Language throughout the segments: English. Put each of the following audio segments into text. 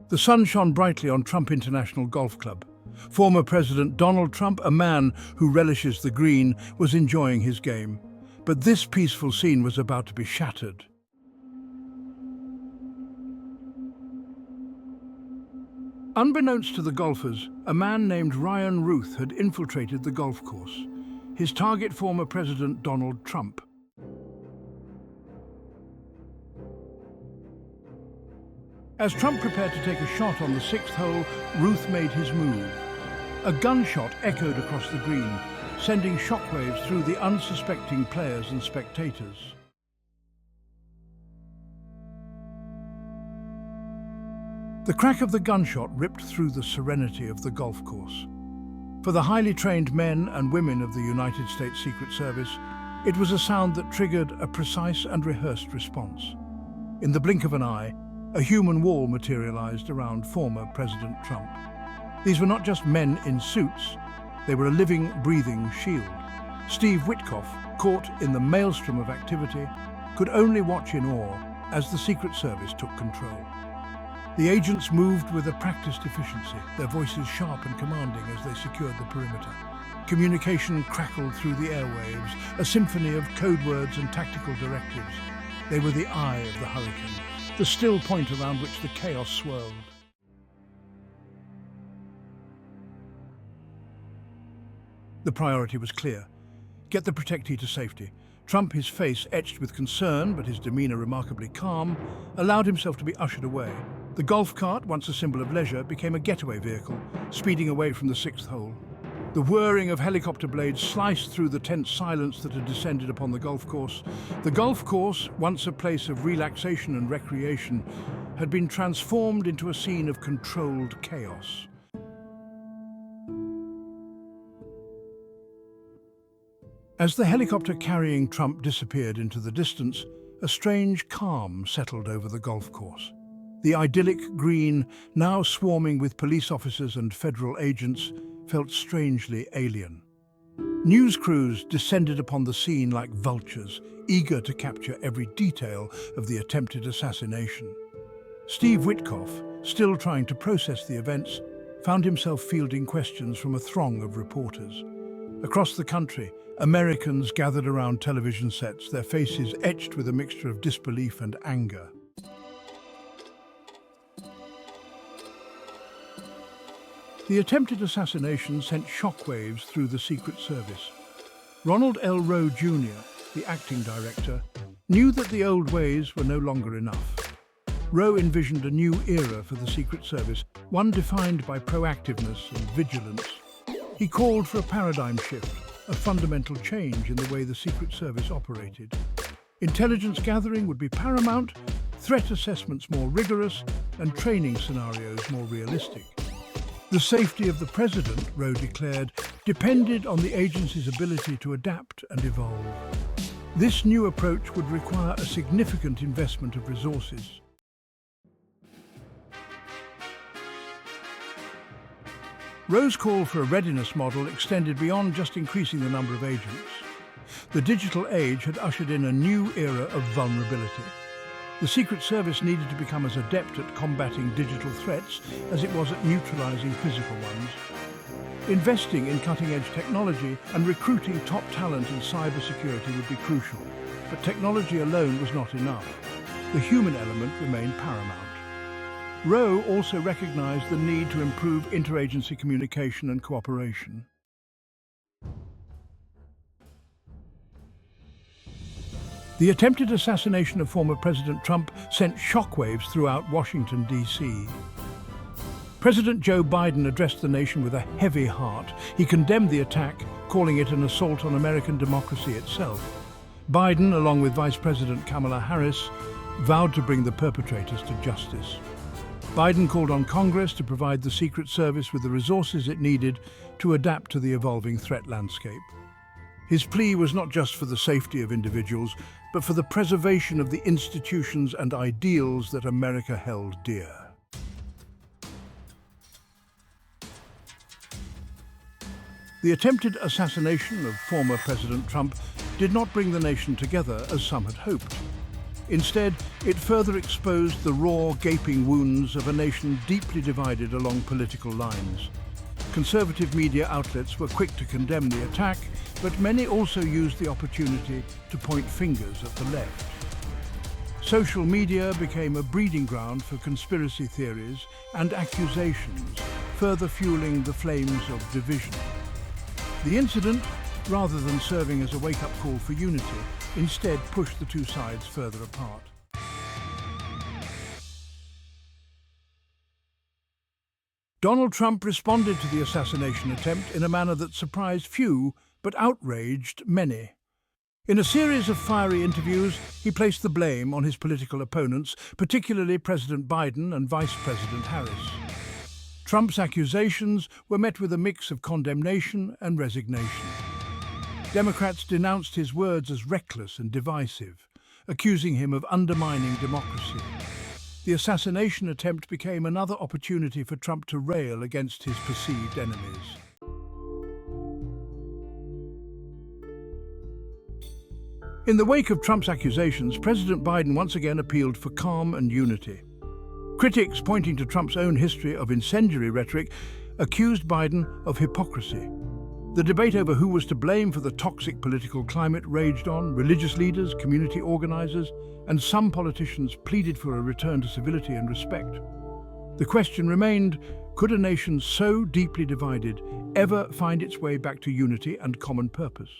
The sun shone brightly on Trump International Golf Club. Former President Donald Trump, a man who relishes the green, was enjoying his game. But this peaceful scene was about to be shattered. Unbeknownst to the golfers, a man named Ryan Ruth had infiltrated the golf course. His target, former President Donald Trump. As Trump prepared to take a shot on the sixth hole, Ruth made his move. A gunshot echoed across the green, sending shockwaves through the unsuspecting players and spectators. The crack of the gunshot ripped through the serenity of the golf course. For the highly trained men and women of the United States Secret Service, it was a sound that triggered a precise and rehearsed response. In the blink of an eye, a human wall materialized around former President Trump. These were not just men in suits, they were a living, breathing shield. Steve Witkoff, caught in the maelstrom of activity, could only watch in awe as the Secret Service took control. The agents moved with a practiced efficiency, their voices sharp and commanding as they secured the perimeter. Communication crackled through the airwaves, a symphony of code words and tactical directives. They were the eye of the hurricane, the still point around which the chaos swirled. The priority was clear. Get the protectee to safety. Trump, his face etched with concern, but his demeanor remarkably calm, allowed himself to be ushered away. The golf cart, once a symbol of leisure, became a getaway vehicle, speeding away from the sixth hole. The whirring of helicopter blades sliced through the tense silence that had descended upon the golf course. The golf course, once a place of relaxation and recreation, had been transformed into a scene of controlled chaos. As the helicopter carrying Trump disappeared into the distance, a strange calm settled over the golf course. The idyllic green, now swarming with police officers and federal agents, felt strangely alien. News crews descended upon the scene like vultures, eager to capture every detail of the attempted assassination. Steve Witkoff, still trying to process the events, found himself fielding questions from a throng of reporters. Across the country, Americans gathered around television sets, their faces etched with a mixture of disbelief and anger. The attempted assassination sent shockwaves through the Secret Service. Ronald L. Rowe Jr., the acting director, knew that the old ways were no longer enough. Rowe envisioned a new era for the Secret Service, one defined by proactiveness and vigilance. He called for a paradigm shift, a fundamental change in the way the Secret Service operated. Intelligence gathering would be paramount, threat assessments more rigorous, and training scenarios more realistic. The safety of the president, Rowe declared, depended on the agency's ability to adapt and evolve. This new approach would require a significant investment of resources. Rowe's call for a readiness model extended beyond just increasing the number of agents. The digital age had ushered in a new era of vulnerability. The Secret Service needed to become as adept at combating digital threats as it was at neutralizing physical ones. Investing in cutting-edge technology and recruiting top talent in cybersecurity would be crucial, but technology alone was not enough. The human element remained paramount. Rowe also recognized the need to improve interagency communication and cooperation. The attempted assassination of former President Trump sent shockwaves throughout Washington, D.C. President Joe Biden addressed the nation with a heavy heart. He condemned the attack, calling it an assault on American democracy itself. Biden, along with Vice President Kamala Harris, vowed to bring the perpetrators to justice. Biden called on Congress to provide the Secret Service with the resources it needed to adapt to the evolving threat landscape. His plea was not just for the safety of individuals, but for the preservation of the institutions and ideals that America held dear. The attempted assassination of former President Trump did not bring the nation together as some had hoped. Instead, it further exposed the raw, gaping wounds of a nation deeply divided along political lines. Conservative media outlets were quick to condemn the attack, but many also used the opportunity to point fingers at the left. Social media became a breeding ground for conspiracy theories and accusations, further fueling the flames of division. The incident, rather than serving as a wake-up call for unity, instead pushed the two sides further apart. Donald Trump responded to the assassination attempt in a manner that surprised few, but outraged many. In a series of fiery interviews, he placed the blame on his political opponents, particularly President Biden and Vice President Harris. Trump's accusations were met with a mix of condemnation and resignation. Democrats denounced his words as reckless and divisive, accusing him of undermining democracy. The assassination attempt became another opportunity for Trump to rail against his perceived enemies. In the wake of Trump's accusations, President Biden once again appealed for calm and unity. Critics, pointing to Trump's own history of incendiary rhetoric, accused Biden of hypocrisy. The debate over who was to blame for the toxic political climate raged on. Religious leaders, community organizers, and some politicians pleaded for a return to civility and respect. The question remained, could a nation so deeply divided ever find its way back to unity and common purpose?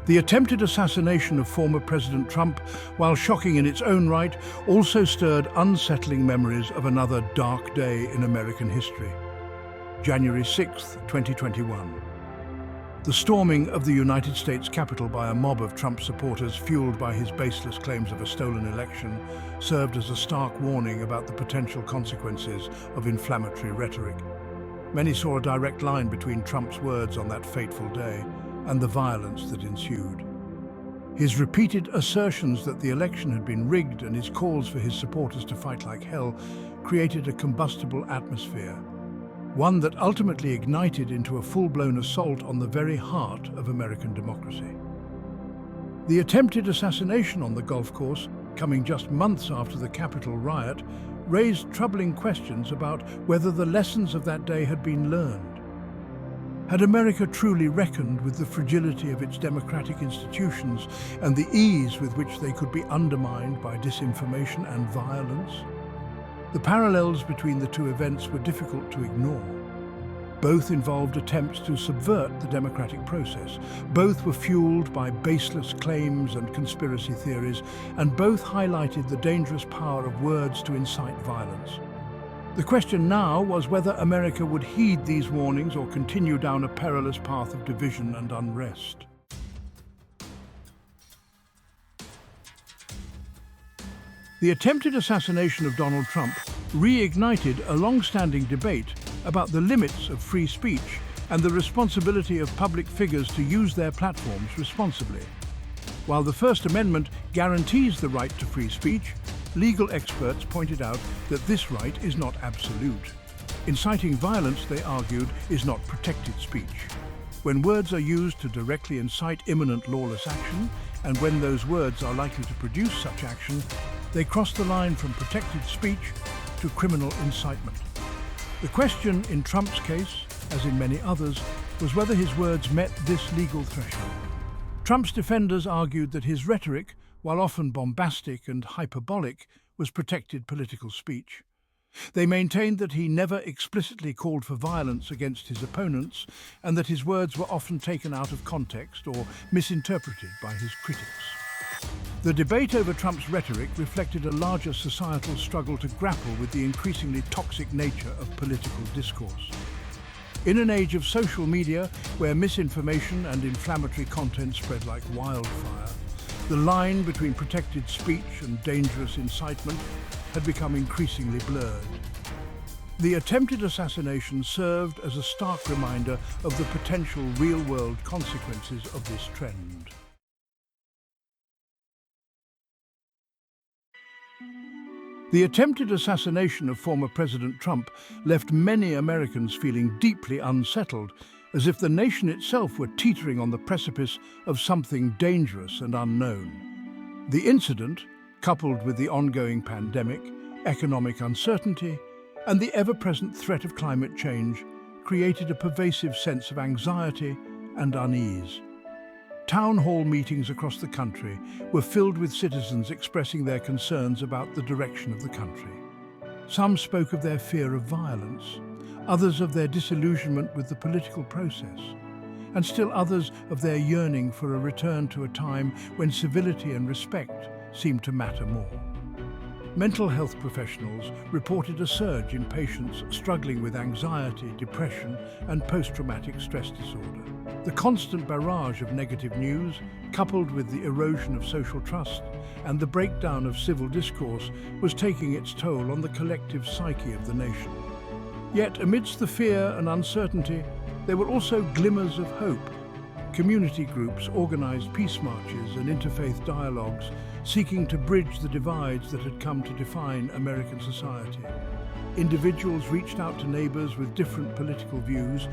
The attempted assassination of former President Trump, while shocking in its own right, also stirred unsettling memories of another dark day in American history. January 6, 2021. The storming of the United States Capitol by a mob of Trump supporters, fueled by his baseless claims of a stolen election, served as a stark warning about the potential consequences of inflammatory rhetoric. Many saw a direct line between Trump's words on that fateful day and the violence that ensued. His repeated assertions that the election had been rigged and his calls for his supporters to fight like hell created a combustible atmosphere, one that ultimately ignited into a full-blown assault on the very heart of American democracy. The attempted assassination on the golf course, coming just months after the Capitol riot, raised troubling questions about whether the lessons of that day had been learned. Had America truly reckoned with the fragility of its democratic institutions and the ease with which they could be undermined by disinformation and violence? The parallels between the two events were difficult to ignore. Both involved attempts to subvert the democratic process. Both were fueled by baseless claims and conspiracy theories, and both highlighted the dangerous power of words to incite violence. The question now was whether America would heed these warnings or continue down a perilous path of division and unrest. The attempted assassination of Donald Trump reignited a long-standing debate about the limits of free speech and the responsibility of public figures to use their platforms responsibly. While the First Amendment guarantees the right to free speech, legal experts pointed out that this right is not absolute. Inciting violence, they argued, is not protected speech. When words are used to directly incite imminent lawless action, and when those words are likely to produce such action, they cross the line from protected speech to criminal incitement. The question in Trump's case, as in many others, was whether his words met this legal threshold. Trump's defenders argued that his rhetoric, while often bombastic and hyperbolic, was protected political speech. They maintained that he never explicitly called for violence against his opponents and that his words were often taken out of context or misinterpreted by his critics. The debate over Trump's rhetoric reflected a larger societal struggle to grapple with the increasingly toxic nature of political discourse. In an age of social media, where misinformation and inflammatory content spread like wildfire, the line between protected speech and dangerous incitement had become increasingly blurred. The attempted assassination served as a stark reminder of the potential real-world consequences of this trend. The attempted assassination of former President Trump left many Americans feeling deeply unsettled, as if the nation itself were teetering on the precipice of something dangerous and unknown. The incident, coupled with the ongoing pandemic, economic uncertainty, and the ever-present threat of climate change, created a pervasive sense of anxiety and unease. Town hall meetings across the country were filled with citizens expressing their concerns about the direction of the country. Some spoke of their fear of violence, others of their disillusionment with the political process, and still others of their yearning for a return to a time when civility and respect seemed to matter more. Mental health professionals reported a surge in patients struggling with anxiety, depression, and post-traumatic stress disorder. The constant barrage of negative news, coupled with the erosion of social trust and the breakdown of civil discourse, was taking its toll on the collective psyche of the nation. Yet, amidst the fear and uncertainty, there were also glimmers of hope. Community groups organized peace marches and interfaith dialogues, seeking to bridge the divides that had come to define American society. Individuals reached out to neighbors with different political views,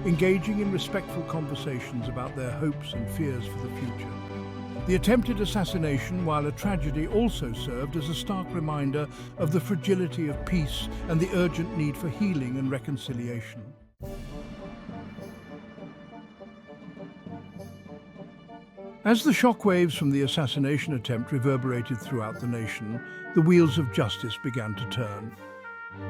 engaging in respectful conversations about their hopes and fears for the future. The attempted assassination, while a tragedy, also served as a stark reminder of the fragility of peace and the urgent need for healing and reconciliation. As the shockwaves from the assassination attempt reverberated throughout the nation, the wheels of justice began to turn.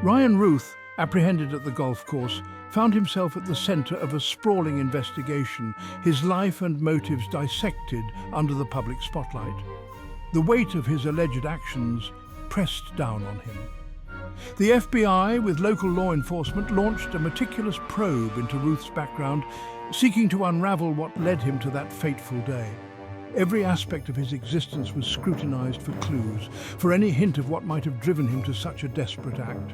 Ryan Ruth, apprehended at the golf course, found himself at the center of a sprawling investigation, his life and motives dissected under the public spotlight. The weight of his alleged actions pressed down on him. The FBI, with local law enforcement, launched a meticulous probe into Ruth's background, seeking to unravel what led him to that fateful day. Every aspect of his existence was scrutinized for clues, for any hint of what might have driven him to such a desperate act.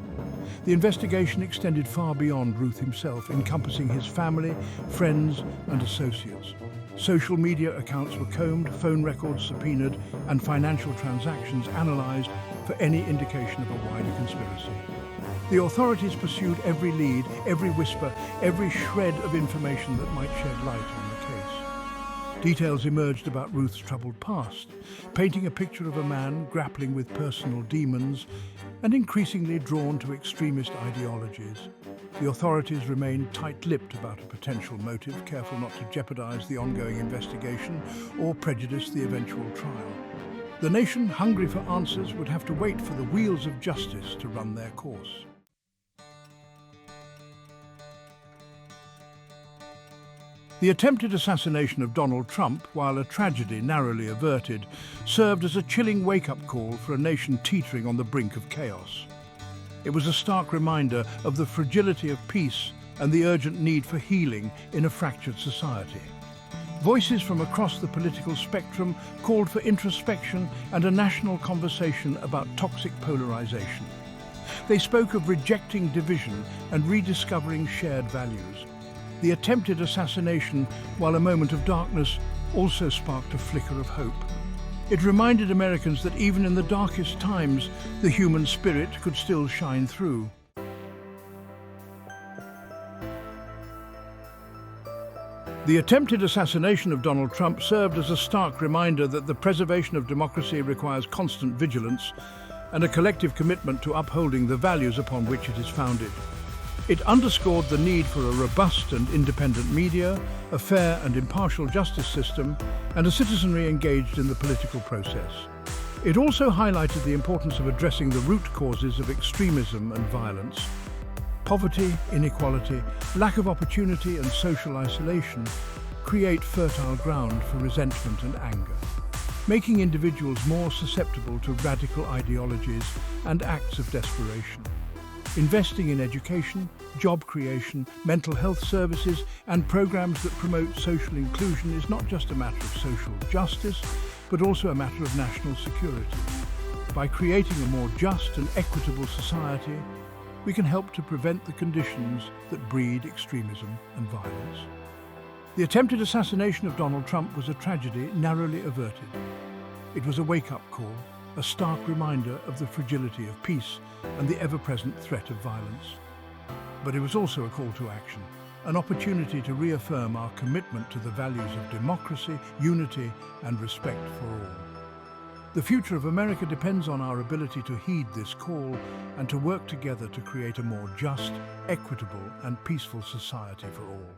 The investigation extended far beyond Ruth himself, encompassing his family, friends, and associates. Social media accounts were combed, phone records subpoenaed, and financial transactions analyzed for any indication of a wider conspiracy. The authorities pursued every lead, every whisper, every shred of information that might shed light on the case. Details emerged about Ruth's troubled past, painting a picture of a man grappling with personal demons and increasingly drawn to extremist ideologies. The authorities remained tight-lipped about a potential motive, careful not to jeopardize the ongoing investigation or prejudice the eventual trial. The nation, hungry for answers, would have to wait for the wheels of justice to run their course. The attempted assassination of Donald Trump, while a tragedy narrowly averted, served as a chilling wake-up call for a nation teetering on the brink of chaos. It was a stark reminder of the fragility of peace and the urgent need for healing in a fractured society. Voices from across the political spectrum called for introspection and a national conversation about toxic polarization. They spoke of rejecting division and rediscovering shared values. The attempted assassination, while a moment of darkness, also sparked a flicker of hope. It reminded Americans that even in the darkest times, the human spirit could still shine through. The attempted assassination of Donald Trump served as a stark reminder that the preservation of democracy requires constant vigilance and a collective commitment to upholding the values upon which it is founded. It underscored the need for a robust and independent media, a fair and impartial justice system, and a citizenry engaged in the political process. It also highlighted the importance of addressing the root causes of extremism and violence. Poverty, inequality, lack of opportunity, and social isolation create fertile ground for resentment and anger, making individuals more susceptible to radical ideologies and acts of desperation. Investing in education, job creation, mental health services, and programs that promote social inclusion is not just a matter of social justice, but also a matter of national security. By creating a more just and equitable society, we can help to prevent the conditions that breed extremism and violence. The attempted assassination of Donald Trump was a tragedy narrowly averted. It was a wake-up call, a stark reminder of the fragility of peace and the ever-present threat of violence. But it was also a call to action. an opportunity to reaffirm our commitment to the values of democracy, unity, and respect for all. The future of America depends on our ability to heed this call and to work together to create a more just, equitable, and peaceful society for all.